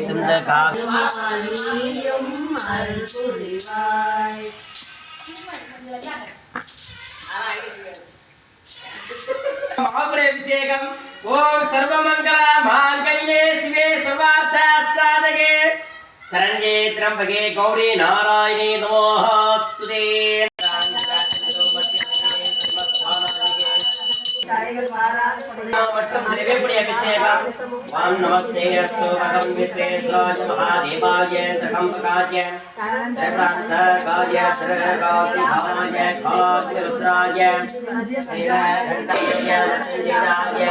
சிந்த காவியம் அருள் புரிவாய். महाप्रेभिषेकम् ओम सर्वमंगल मांगल्ये शिवे सर्वार्थ साधके शरण्ये त्र्यंबके गौरी नारायणी नमोस्तुते. ओम नमस्ते अस्तु भगवन् विश्वेश्वराय महादेवाय त्र्यंबकाय त्रिप्रान्तकाय त्रिलोकीधाराय खाद्यरुद्राय श्रीरघण्टाय मृत्युञ्जयाय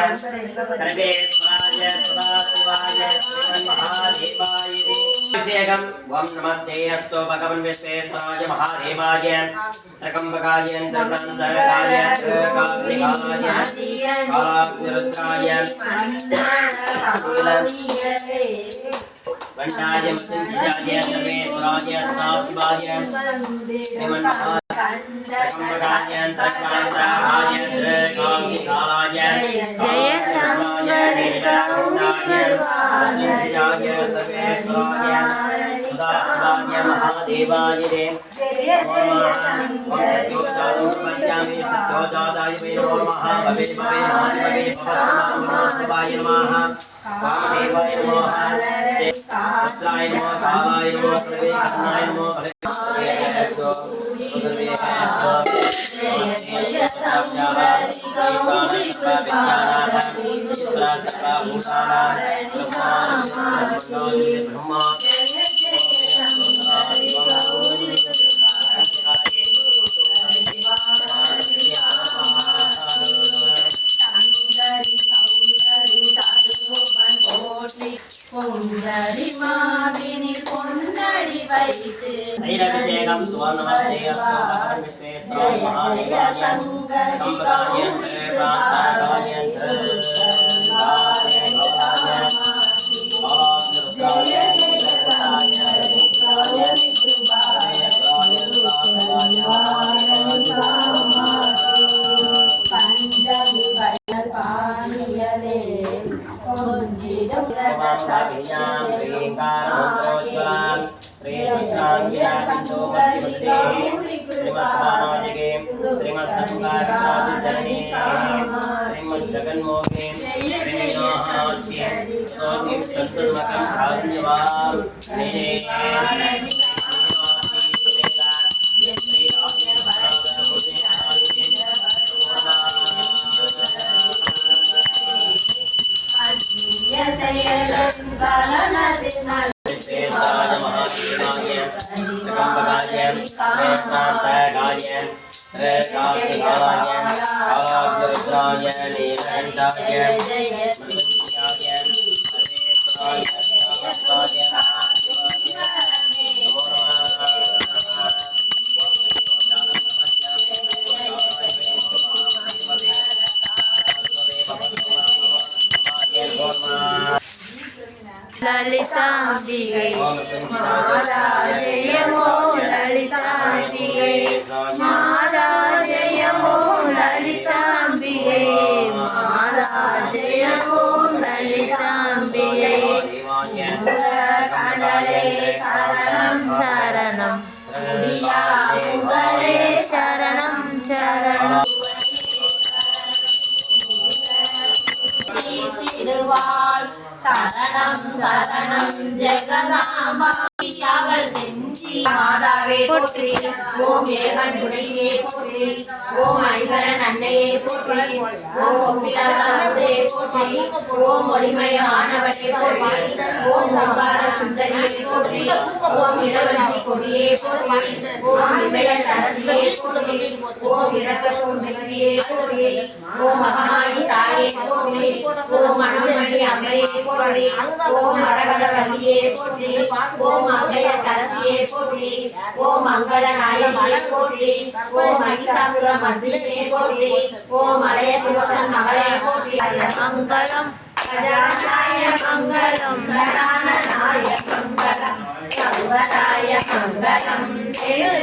सर्वेश्वराय सदाशिवाय श्रीमन्महादेवाय अभिषेकम्. ओम नमस्ते अस्तु भगवन् विश्वेश्वराय महादेवाय त्र्यंबकाय त्रिप्रान्तकाय त्रिलोकीधाराय खाद्यरुद्राय वंटाय मृत्युंजयाय सर्वेश्वराय सदाशिवाय श्रीमन्महादेवाय त्रिप्रान्तकाय त्रिलोकीधाराय जय सर्वेश्वराय सदाशिवाय महादेवाय पंचामी सत्योजाताय नमः भवे भवे भवे भवे नमः वामदेवाय नमः पुत्राय नमः कालाय नमः सर्वेकर्णाय नमः ललितांबिके माता जयमो ललितांबिके माता जयमो ललितांबिके माता जयमो ललितांबिके मूलकमले शरणं शरणं मुदियामुदले शरणं शरणं சரணம் சரணம் ஜெகதாம்பா அவள் நெஞ்சி மாதாவே போற்றி ஓம் ஏகன் துணையே போற்றி ஓம் ஐங்கரன் அன்னையே போற்றி ஓம் ஒப்பிலாதே போற்றி ஓம் ஒளிமயமானவளே போற்றி ஓம் ஓங்கார சுந்தரியே போற்றி ஓம் இளவஞ்சி கொடியே போற்றி ஓம் இமய தரசியே போற்றி ஓம் இறக்க சுந்தரியே போற்றி ஓம் மகமாயி தாயே போற்றி ஓம் மனோன்மணி அம்மையே போற்றி ஓம் அரகத வள்ளியே போற்றி ஓம் அங்கய கரசியே போற்றி ஓம் மங்கள நாயகியே போற்றி ஓம் மகிஷாசுர மர்தினியே போற்றி ஓம் மலைய துவசன் மகளே போற்றி மங்களம் கஜானாய மங்களம் சதானனாய மங்களம் சர்வராய மங்களம்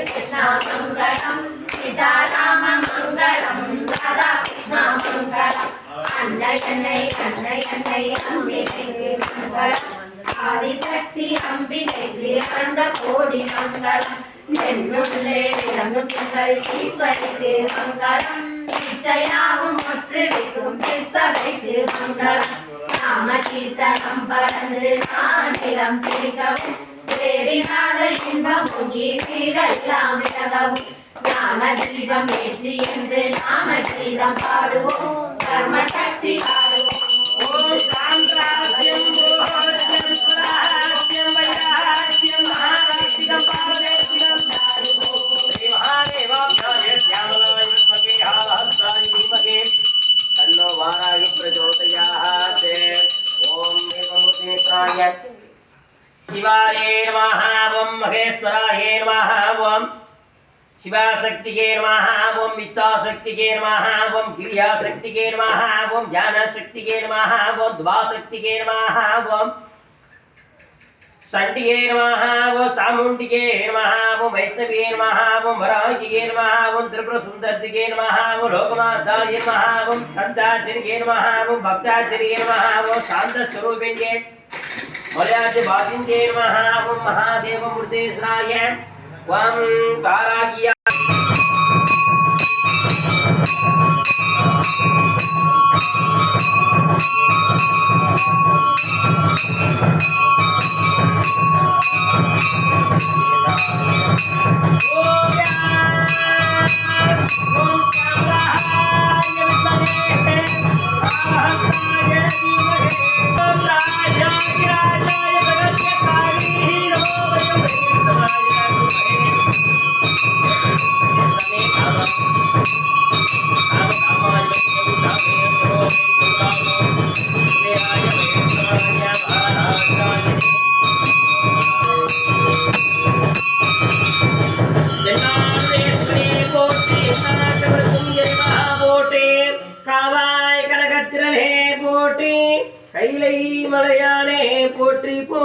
கிருஷ்ணா மங்களம் சீதாராம மங்களம் ராதா கிருஷ்ணா மங்களம் அன்னை அன்னை அன்னை அன்னை அம்பிகை மங்களம் ஆதிசக்தி அம்பிகைக்கு அந்த கோடி மங்களம் என்னுள்ளே விளங்கும் எங்கள் ஈஸ்வரிக்கு மங்களம் இச்சையாவும் முற்றுவிக்கும் சிற்சபைக்கு மங்களம் நாம கீர்த்தனம் பறந்து நானிலம் சிரிக்கவும் வேறினாத இன்பம் பொங்கி வீடெல்லாம் விலகவும் ஞான தீபம் ஏற்றி என்று நாம கீதம் பாடுவோம் கர்ம சக்தி பாடுவோம் ஓம் சாந்திராஸ்யம் போஹாஸ்யம் சுராஸ்யம் வைராஸ்யம் மகாலட்சுமிகம் பாரதேசிகம் ஸ்ரீ மகாதேவாய த்யாமலாய வித்மகே ஹாலஹஸ்தாய தீமகே தன்னோ வாராகி பிரச்சோதயாத் ஓம் தேவமூர்த்திநேத்ராய शिवाय नमः ओम महेश्वराय नमः ओम शिवाशक्तिके नमः ओम इच्छाशक्तिके नमः ओम क्रियाशक्तिके नमः ओम ज्ञानशक्तिके नमः ओम द्वाशक्तिके नमः ओम संटिके नमः ओम सामुंडिके नमः ओम वैष्णवे नमः ओम वराहिके नमः ओम त्रिपुरसुंदरिके नमः ओम लोकमाताय नमः ओम स्कंदाचर्ये नमः ओम भक्ताचर्ये नमः ओम शांतस्वरूपिणे मलयाचे बाजिंगे नमः ओम महादेव मूर्तेश्वराय ओम तारागिया கைலை மலையானே போற்றி போ